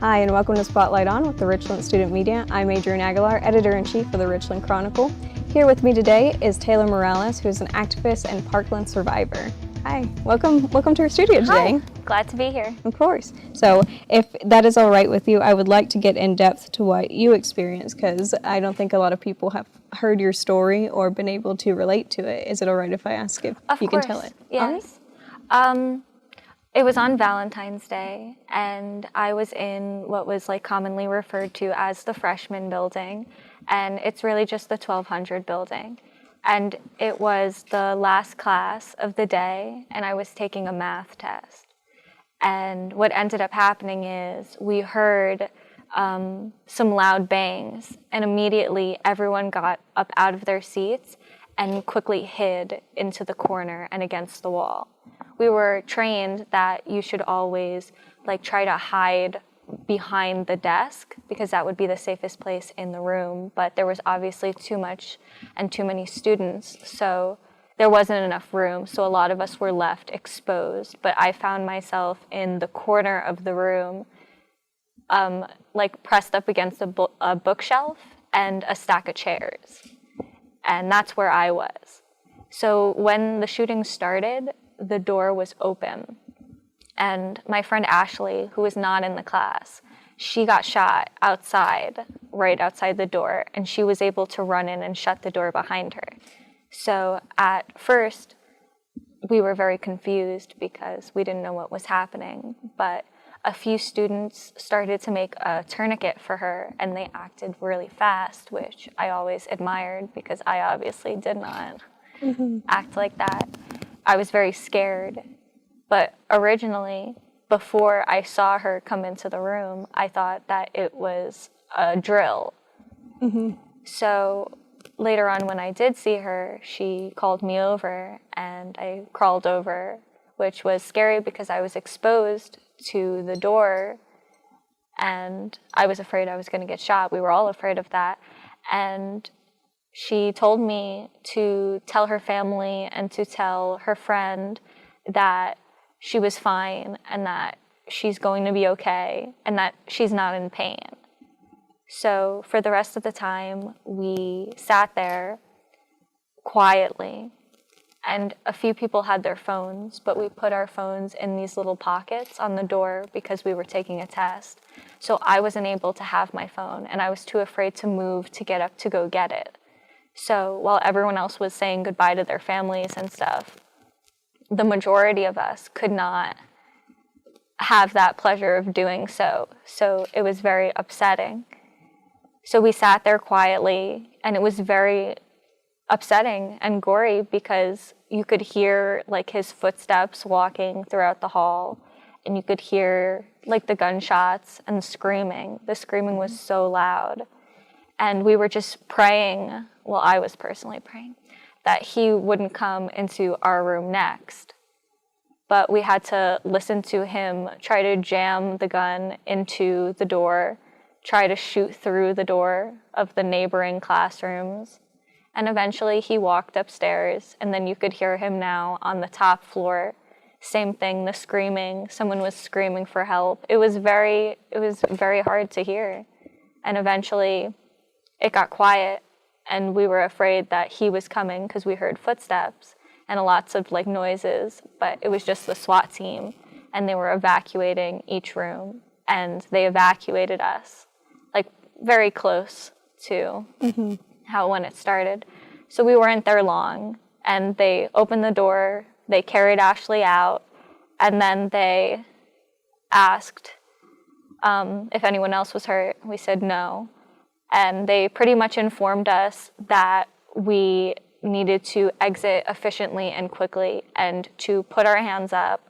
Hi, and welcome to Spotlight On with the Richland Student Media. I'm Adrienne Aguilar, Editor-in-Chief of the Richland Chronicle. Here with me today is Taylor Morales, who is an activist and Parkland survivor. Hi, welcome to our studio today. Hi, glad to be here. Of course. So if that is all right with you, I would like to get in depth to what you experienced, because I don't think a lot of people have heard your story or been able to relate to it. Is it all right if I ask if you can tell it? Yes. It was on Valentine's Day, and I was in what was commonly referred to as the freshman building, and it's really just the 1200 building. And it was the last class of the day, and I was taking a math test. And what ended up happening is we heard some loud bangs, and immediately everyone got up out of their seats and quickly hid into the corner and against the wall. We were trained that you should always try to hide behind the desk because that would be the safest place in the room, but there was obviously too much and too many students, so there wasn't enough room, so a lot of us were left exposed. But I found myself in the corner of the room, pressed up against a bookshelf and a stack of chairs, and that's where I was. So when the shooting started, the door was open, and my friend Ashley, who was not in the class, she got shot outside, right outside the door, and she was able to run in and shut the door behind her. So at first, we were very confused because we didn't know what was happening, but a few students started to make a tourniquet for her, and they acted really fast, which I always admired because I obviously did not act like that. I was very scared, but originally, before I saw her come into the room, I thought that it was a drill. So later on, when I did see her, she called me over, and I crawled over, which was scary because I was exposed to the door, and I was afraid I was going to get shot. We were all afraid of that, and she told me to tell her family and to tell her friend that she was fine and that she's going to be okay and that she's not in pain. So for the rest of the time, we sat there quietly, and a few people had their phones, but we put our phones in these little pockets on the door because we were taking a test. So I wasn't able to have my phone, and I was too afraid to move to get up to go get it. So while everyone else was saying goodbye to their families and stuff, the majority of us could not have that pleasure of doing so. So it was very upsetting. So we sat there quietly, and it was very upsetting and gory because you could hear his footsteps walking throughout the hall, and you could hear the gunshots and screaming. The screaming was so loud. And we were just praying, well, I was personally praying, that he wouldn't come into our room next. But we had to listen to him try to jam the gun into the door, try to shoot through the door of the neighboring classrooms. And eventually he walked upstairs, and then you could hear him now on the top floor. Same thing, the screaming. Someone was screaming for help. It was very hard to hear. And eventually it got quiet, and we were afraid that he was coming because we heard footsteps and lots of noises, but it was just the SWAT team, and they were evacuating each room, and they evacuated us very close to when it started. So we weren't there long, and they opened the door, they carried Ashley out, and then they asked if anyone else was hurt. We said no. And they pretty much informed us that we needed to exit efficiently and quickly, and to put our hands up,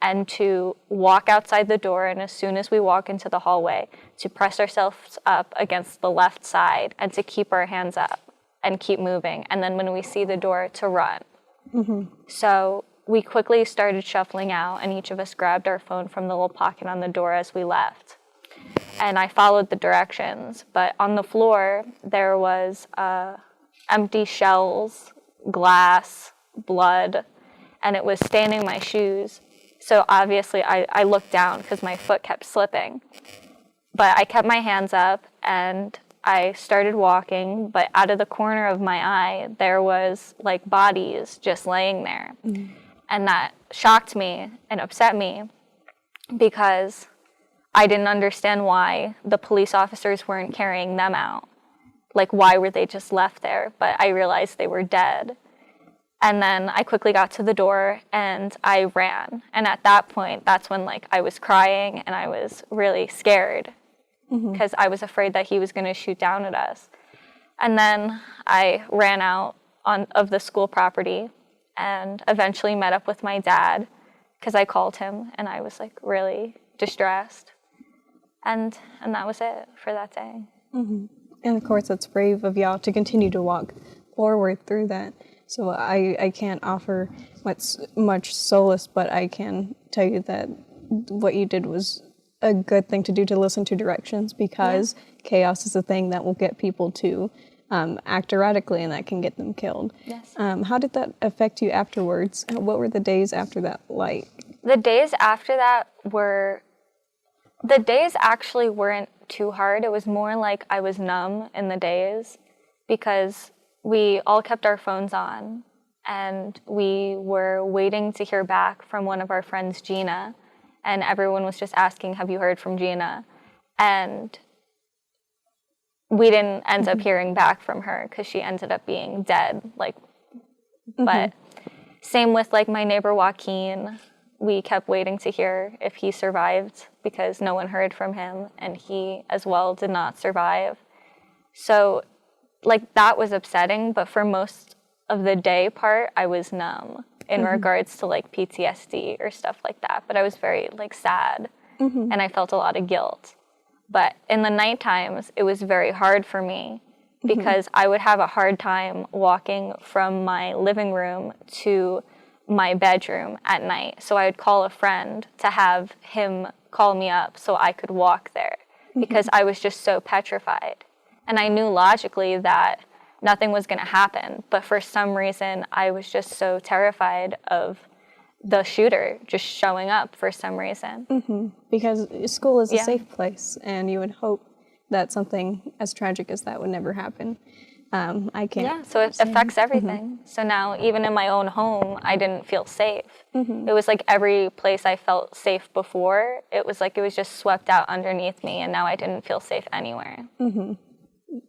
and to walk outside the door, and as soon as we walk into the hallway, to press ourselves up against the left side, and to keep our hands up and keep moving. And then when we see the door, to run. So we quickly started shuffling out, and each of us grabbed our phone from the little pocket on the door as we left. And I followed the directions, but on the floor there was empty shells, glass, blood, and it was staining my shoes. So obviously I looked down because my foot kept slipping. But I kept my hands up and I started walking, but out of the corner of my eye, there was like bodies just laying there. Mm-hmm. And that shocked me and upset me because I didn't understand why the police officers weren't carrying them out. Like, why were they just left there? But I realized they were dead. And then I quickly got to the door and I ran. And at that point, that's when like I was crying and I was really scared because I was afraid that he was going to shoot down at us. And then I ran out of the school property and eventually met up with my dad because I called him and I was like really distressed. And that was it for that day. Mm-hmm. And of course, it's brave of y'all to continue to walk forward through that. So I can't offer much solace, but I can tell you that what you did was a good thing to do, to listen to directions, because chaos is a thing that will get people to act erratically, and that can get them killed. Yes. How did that affect you afterwards? What were the days after that like? The days after that the days actually weren't too hard. It was more like I was numb in the days because we all kept our phones on and we were waiting to hear back from one of our friends, Gina, and everyone was just asking, have you heard from Gina? And we didn't end up hearing back from her because she ended up being dead. But same with like my neighbor Joaquin. We kept waiting to hear if he survived because no one heard from him, and he as well did not survive. So like that was upsetting, but for most of the day part, I was numb in regards to like PTSD or stuff like that. But I was very like sad and I felt a lot of guilt. But in the night times, it was very hard for me because I would have a hard time walking from my living room to my bedroom at night. So I would call a friend to have him call me up so I could walk there because I was just so petrified. And I knew logically that nothing was going to happen. But for some reason, I was just so terrified of the shooter just showing up for some reason. Because school is a safe place, and you would hope that something as tragic as that would never happen. I can't. Yeah, so it affects everything. So now, even in my own home, I didn't feel safe. It was like every place I felt safe before, it was like it was just swept out underneath me, and now I didn't feel safe anywhere.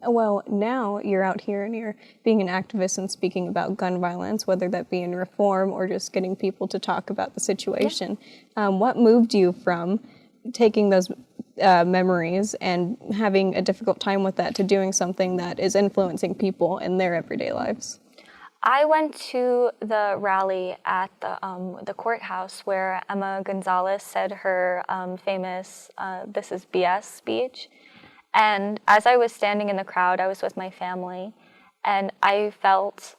Well, now you're out here and you're being an activist and speaking about gun violence, whether that be in reform or just getting people to talk about the situation. What moved you from taking those memories and having a difficult time with that to doing something that is influencing people in their everyday lives? I went to the rally at the courthouse where Emma Gonzalez said her famous "This is BS" speech. And as I was standing in the crowd, I was with my family, and I felt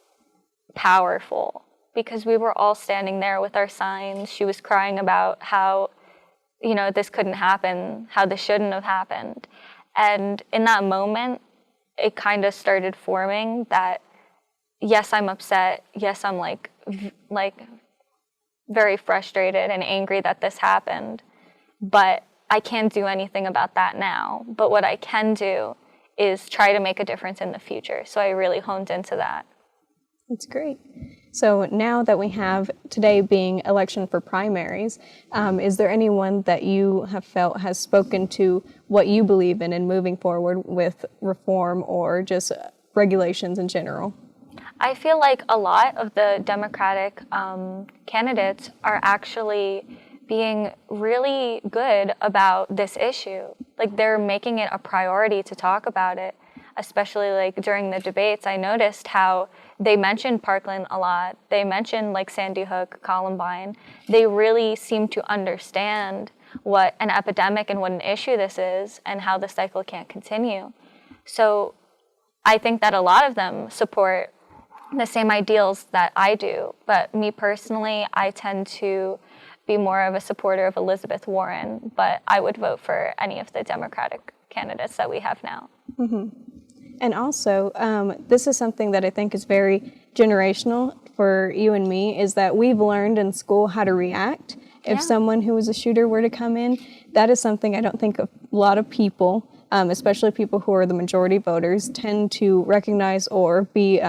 powerful because we were all standing there with our signs. She was crying about how, you know, this couldn't happen, how this shouldn't have happened. And in that moment, it kind of started forming that, yes, I'm upset. Yes, I'm like very frustrated and angry that this happened, but I can't do anything about that now. But what I can do is try to make a difference in the future. So I really honed into that. That's great. So now that we have today being election for primaries, is there anyone that you have felt has spoken to what you believe in moving forward with reform or just regulations in general? I feel like a lot of the Democratic candidates are actually being really good about this issue. Like, they're making it a priority to talk about it, especially like during the debates. I noticed how they mentioned Parkland a lot. They mentioned like Sandy Hook, Columbine. They really seem to understand what an epidemic and what an issue this is and how the cycle can't continue. So I think that a lot of them support the same ideals that I do. But me personally, I tend to be more of a supporter of Elizabeth Warren, but I would vote for any of the Democratic candidates that we have now. And also, this is something that I think is very generational for you and me, is that we've learned in school how to react If Yeah. someone who was a shooter were to come in, that is something I don't think a lot of people, especially people who are the majority voters, tend to recognize or be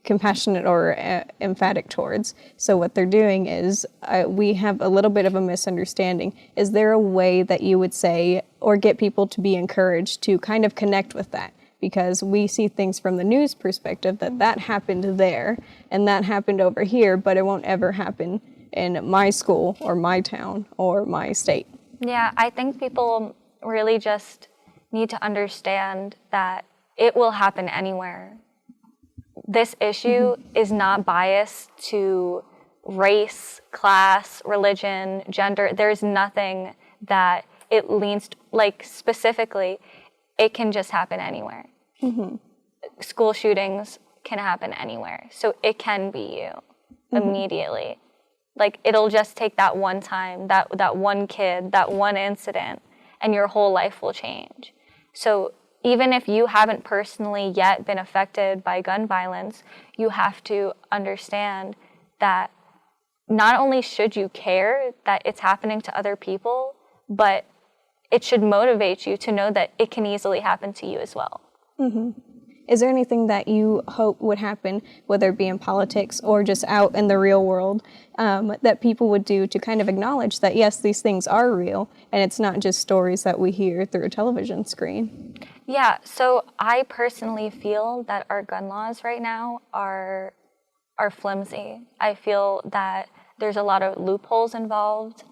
compassionate or emphatic towards. So what they're doing is we have a little bit of a misunderstanding. Is there a way that you would say or get people to be encouraged to kind of connect with that? Because we see things from the news perspective that happened there and that happened over here, but it won't ever happen in my school or my town or my state. Yeah, I think people really just need to understand that it will happen anywhere. This issue is not biased to race, class, religion, gender. There's nothing that it leans, like specifically, it can just happen anywhere. School shootings can happen anywhere. So it can be you immediately. Like it'll just take that one time, that one kid, that one incident, and your whole life will change. So even if you haven't personally yet been affected by gun violence, you have to understand that not only should you care that it's happening to other people, but it should motivate you to know that it can easily happen to you as well. Is there anything that you hope would happen, whether it be in politics or just out in the real world, that people would do to kind of acknowledge that, yes, these things are real, and it's not just stories that we hear through a television screen? Yeah, so I personally feel that our gun laws right now are flimsy. I feel that there's a lot of loopholes involved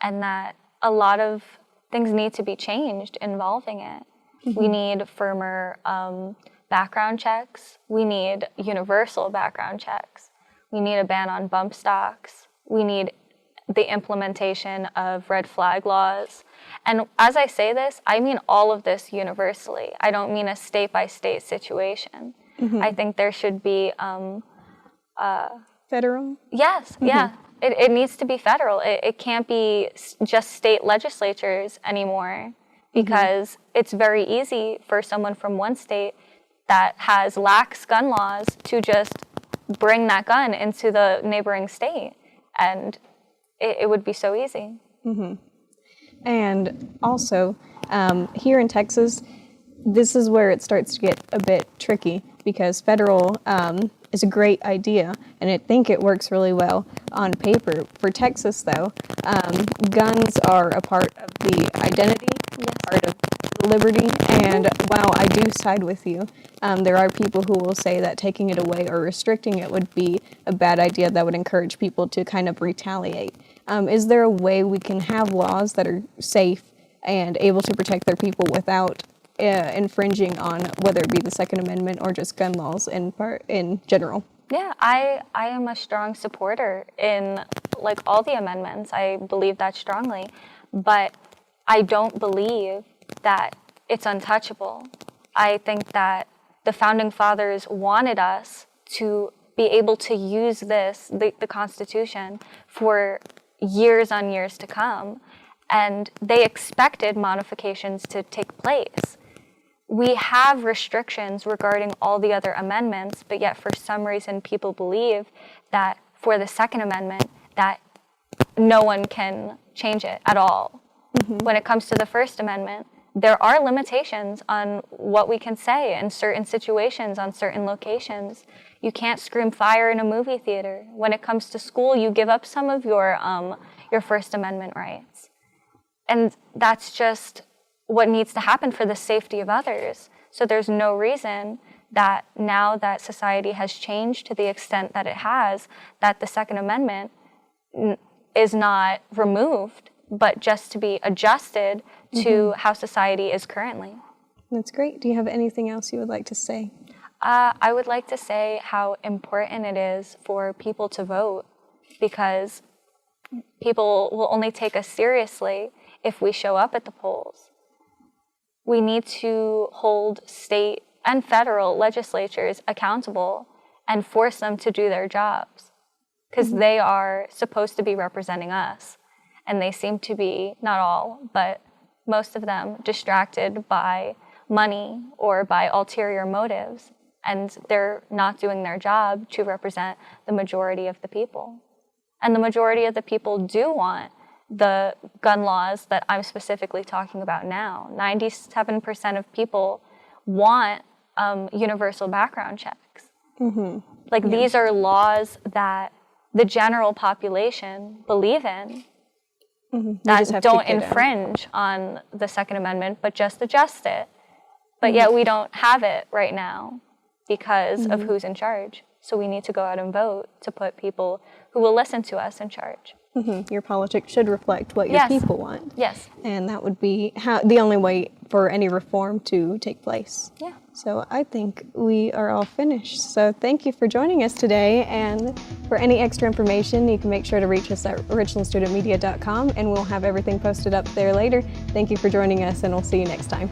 and that a lot of things need to be changed involving it. We need firmer background checks. We need universal background checks. We need a ban on bump stocks. We need the implementation of red flag laws. And as I say this, I mean all of this universally. I don't mean a state-by-state situation. I think there should be... Federal? Yes, yeah. It needs to be federal. It can't be just state legislatures anymore because it's very easy for someone from one state that has lax gun laws to just bring that gun into the neighboring state. And it would be so easy. And also, here in Texas, this is where it starts to get a bit tricky because federal is a great idea, and I think it works really well on paper. For Texas, though, guns are a part of the identity, part of liberty, and while I do side with you, there are people who will say that taking it away or restricting it would be a bad idea that would encourage people to kind of retaliate. Is there a way we can have laws that are safe and able to protect their people without infringing on whether it be the Second Amendment or just gun laws in general? Yeah, I am a strong supporter in like all the amendments. I believe that strongly, but I don't believe that it's untouchable. I think that the Founding Fathers wanted us to be able to use this, the Constitution, for years on years to come, and they expected modifications to take place. We have restrictions regarding all the other amendments, but yet for some reason people believe that for the Second Amendment that no one can change it at all. When it comes to the First Amendment, there are limitations on what we can say in certain situations, on certain locations. You can't scream fire in a movie theater. When it comes to school, you give up some of your First Amendment rights. And that's just what needs to happen for the safety of others. So there's no reason that now that society has changed to the extent that it has, that the Second Amendment is not removed, but just to be adjusted to how society is currently. That's great. Do you have anything else you would like to say? I would like to say how important it is for people to vote, because people will only take us seriously if we show up at the polls. We need to hold state and federal legislatures accountable and force them to do their jobs, because they are supposed to be representing us. And they seem to be, not all, but most of them, distracted by money or by ulterior motives. And they're not doing their job to represent the majority of the people. And the majority of the people do want the gun laws that I'm specifically talking about now. 97% of people want universal background checks. Like, these are laws that the general population believe in, that don't infringe on the Second Amendment, but just adjust it. But yet we don't have it right now because of who's in charge. So we need to go out and vote to put people who will listen to us in charge. Your politics should reflect what your people want. Yes. And that would be the only way for any reform to take place. Yeah. So I think we are all finished. So thank you for joining us today. And for any extra information, you can make sure to reach us at richlandstudentmedia.com, and we'll have everything posted up there later. Thank you for joining us, and we'll see you next time.